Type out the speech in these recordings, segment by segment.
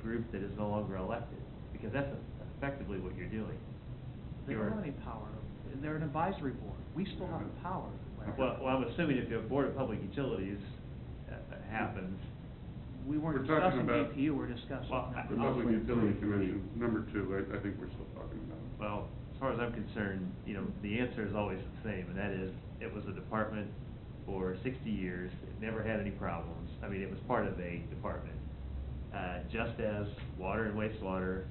group that is no longer elected, because that's effectively what you're doing. They don't have any power. They're an advisory board. We still have the power. Well, I'm assuming if your Board of Public Utilities happens. We weren't We're talking discussing about- APU, we're discussing. Well, The Public Utility Commission, number 2, I think we're still talking about. Well, as far as I'm concerned, you know, the answer is always the same, and that is, it was a department for 60 years, it never had any problems. I mean, it was part of a department. Just as water and wastewater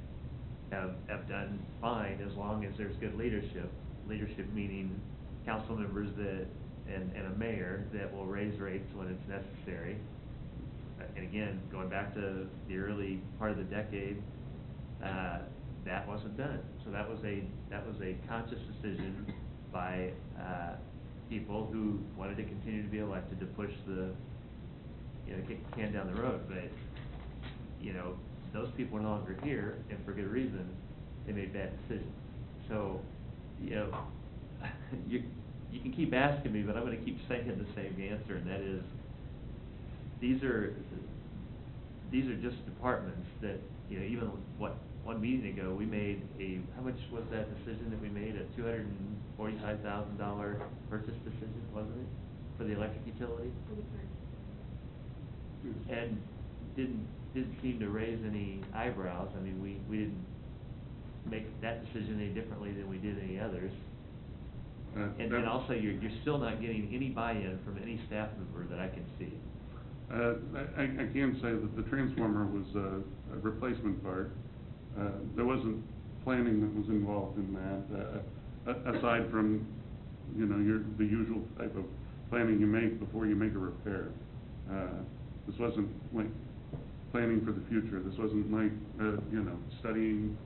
have done fine as long as there's good leadership. Leadership meaning council members that, and a mayor that will raise rates when it's necessary. And again, going back to the early part of the decade, that wasn't done. So that was a conscious decision by people who wanted to continue to be elected to push the, you know, kick the can down the road. But, you know, those people are no longer here, and for good reason, they made bad decisions. So, you know, you can keep asking me, but I'm gonna keep saying the same answer, and that is, these are just departments that, you know, even one meeting ago, we made how much was that decision that we made, a $245,000 purchase decision, wasn't it, for the electric utility? And didn't seem to raise any eyebrows. I mean, we didn't make that decision any differently than we did any others. And also, you're still not getting any buy-in from any staff member that I can see. I can say that the transformer was a replacement part. There wasn't planning that was involved in that, aside from, you know, the usual type of planning you make before you make a repair. This wasn't like planning for the future. This wasn't like, you know, studying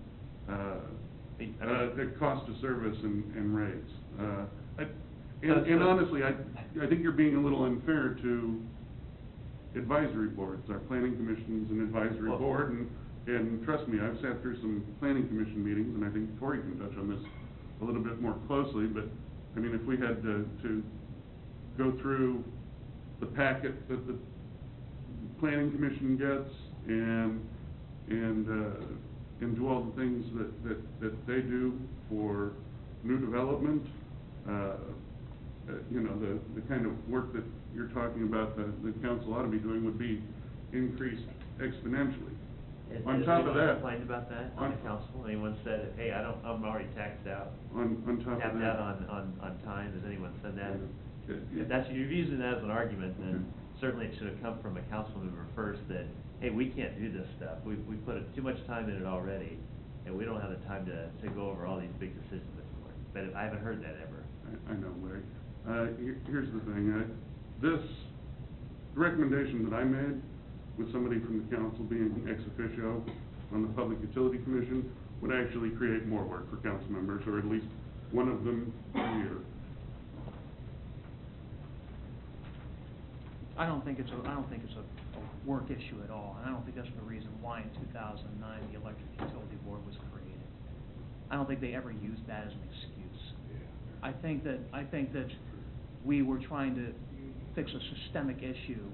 the cost of service and rates. And honestly, I think you're being a little unfair to advisory boards. Our planning commission's an advisory board, and trust me, I've sat through some planning commission meetings, and I think Tori can touch on this a little bit more closely, but, I mean, if we had to go through the packet that the planning commission gets and do all the things that they do for new development, you know, the kind of work that you're talking about that the council ought to be doing would be increased exponentially. On top of that, Complained about that on the council? Anyone said, hey, I'm already taxed out? on top of that, Tapped out on time? Has anyone said that? If that's, you're using that as an argument, then certainly it should have come from a council member first that, hey, we can't do this stuff. We put too much time in it already, and we don't have the time to go over all these big decisions anymore. But I haven't heard that ever. I know, Larry. Here's the thing. The recommendation that I made with somebody from the council being ex officio on the Public Utility Commission would actually create more work for council members, or at least one of them a year. I don't think it's a work issue at all, and I don't think that's the reason why in 2009 the Electric Utility Board was created. I don't think they ever used that as an excuse. I think that we were trying to fix a systemic issue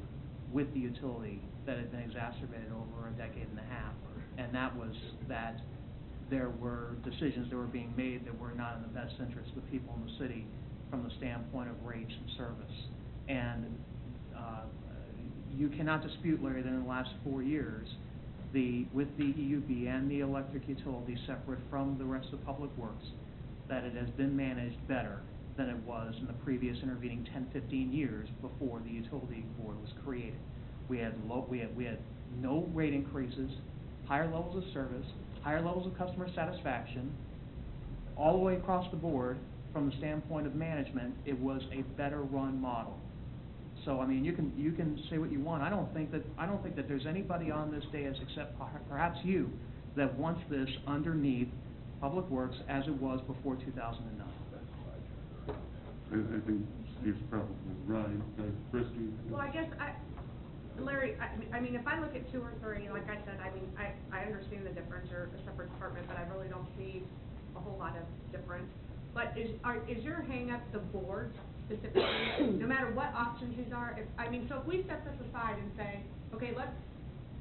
with the utility that had been exacerbated over a decade and a half, and that was that there were decisions that were being made that were not in the best interest of the people in the city from the standpoint of rates and service. And you cannot dispute, Larry, that in the last 4 years, with the EUB and the electric utility separate from the rest of Public Works, that it has been managed better than it was in the previous intervening 10, 15 years before the utility board was created. We had no rate increases, higher levels of service, higher levels of customer satisfaction, all the way across the board. From the standpoint of management, it was a better run model. So I mean, you can say what you want. I don't think that there's anybody on this dais except perhaps you that wants this underneath Public Works as it was before 2009. I think Steve's probably right. Christie? Well, I guess Larry, I mean, if I look at 2 or 3, like I said, I mean, I understand the difference. You're a separate department, but I really don't see a whole lot of difference. But is your hang up the board specifically, no matter what options these are? So if we set this aside and say, okay, let's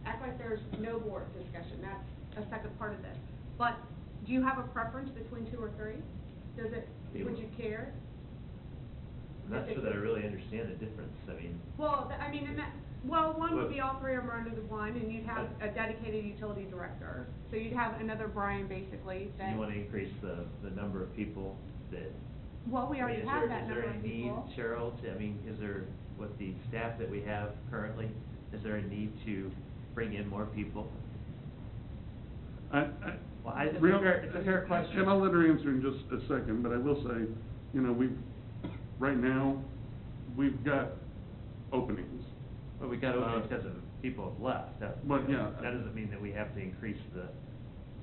act like there's no board discussion, that's a second part of this. But, do you have a preference between 2 or 3? Would you care? I'm not sure that I really understand the difference, I mean. Well, one would be all 3 of them under the one, and you'd have a dedicated utility director. So you'd have another Brian, basically, So that. you wanna increase the number of people that. Well, we I mean, already is have there- that number of Is there any need, people. Cheryl, I mean, is there, with the staff that we have currently, is there a need to bring in more people? Well, it's a fair question. And I'll let her answer in just a second, but I will say, you know, right now, we've got openings. But we got openings because of people have left, But, yeah. that doesn't mean that we have to increase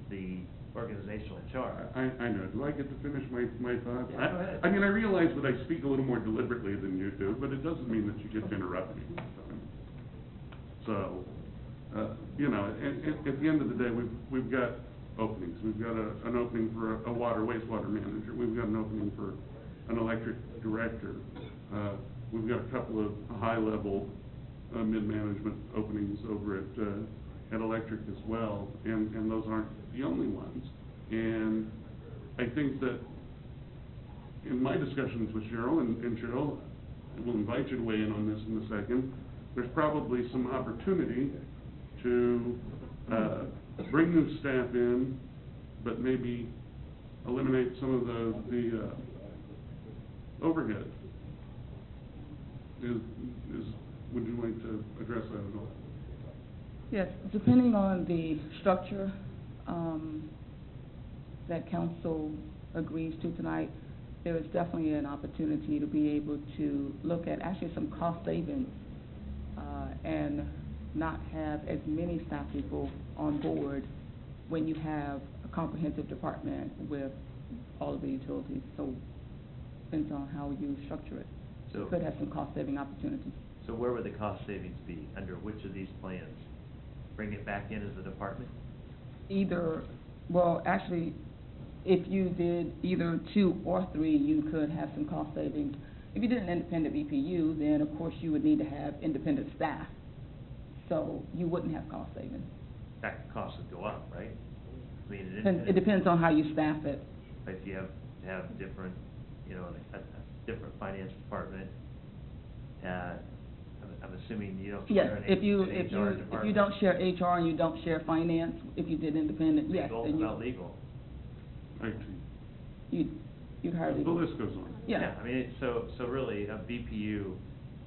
the organizational chart. I know, do I get to finish my thoughts? Yeah, go ahead. I mean, I realize that I speak a little more deliberately than you do, but it doesn't mean that you get to interrupt me all the time. So, you know, at the end of the day, we've got openings. We've got an opening for a wastewater manager. We've got an opening for an electric director. We've got a couple of high-level, mid-management openings over at electric as well, and those aren't the only ones. And I think that in my discussions with Cheryl, and Cheryl, we'll invite you to weigh in on this in a second, there's probably some opportunity to bring new staff in, but maybe eliminate some of the overhead. Would you like to address that at all? Yes, depending on the structure that council agrees to tonight, there is definitely an opportunity to be able to look at actually some cost savings and not have as many staff people on board when you have a comprehensive department with all of the utilities. So depends on how you structure it. So- You could have some cost saving opportunities. So where would the cost savings be? Under which of these plans? Bring it back in as a department? Well, actually, if you did either 2 or 3, you could have some cost savings. If you did an independent VPU, then of course you would need to have independent staff, so you wouldn't have cost savings. In fact, the cost would go up, right? I mean, It depends on how you staff it. If you have different, you know, a different finance department, I'm assuming you don't Yes, share an if you HR department. don't share HR and you don't share finance, if you did independent, yes, Legal, then about legal. IT. you'd hire The legal. list goes on. Yeah. I mean, so really, a BPU.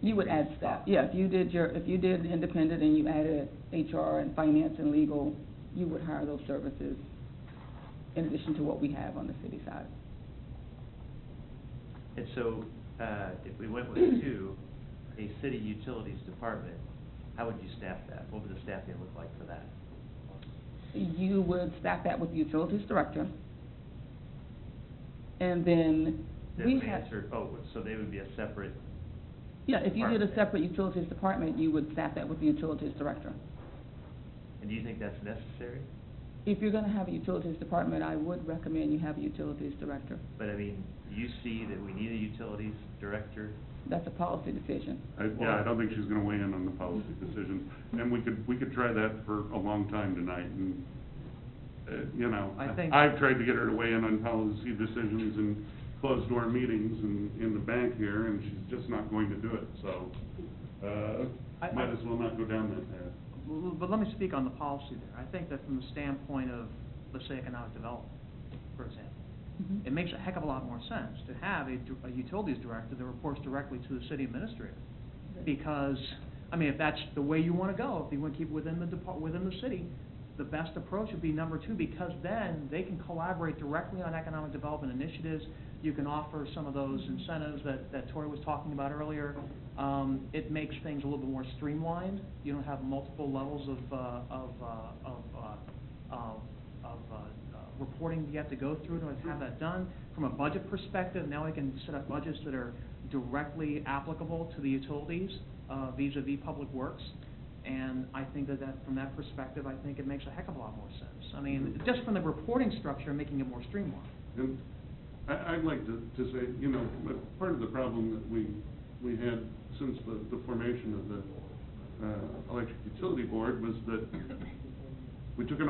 You would add staff, yeah, if you did independent and you added HR and finance and legal, you would hire those services in addition to what we have on the city side. And so, if we went with 2, a city utilities department, how would you staff that? What would the staffing look like for that? You would staff that with the utilities director. And then we have. So they would be a separate. Yeah, if you did a department. separate utilities department, you would staff that with the utilities director. And do you think that's necessary? If you're gonna have a utilities department, I would recommend you have a utilities director. But I mean, do you see that we need a utilities director? That's a policy decision. I don't think she's gonna weigh in on the policy decisions, and we could try that for a long time tonight, and, you know, I think- I've tried to get her to weigh in on policy decisions in closed-door meetings in the bank here, and she's just not going to do it, so, might as well not go down that path. But let me speak on the policy there. I think that from the standpoint of, let's say, economic development, for example, Mhm. it makes a heck of a lot more sense to have a utilities director that reports directly to the city administrator. Because, I mean, if that's the way you want to go, if you want to keep within the city, the best approach would be number 2, because then they can collaborate directly on economic development initiatives. You can offer some of those incentives that Tori was talking about earlier. It makes things a little bit more streamlined. You don't have multiple levels of reporting you have to go through to have that done. From a budget perspective, now we can set up budgets that are directly applicable to the utilities, vis-a-vis public works. And I think that from that perspective, I think it makes a heck of a lot more sense. I mean, just from the reporting structure, making it more streamlined. And I'd like to say, you know, part of the problem that we had since the formation Electric Utility Board was that we took an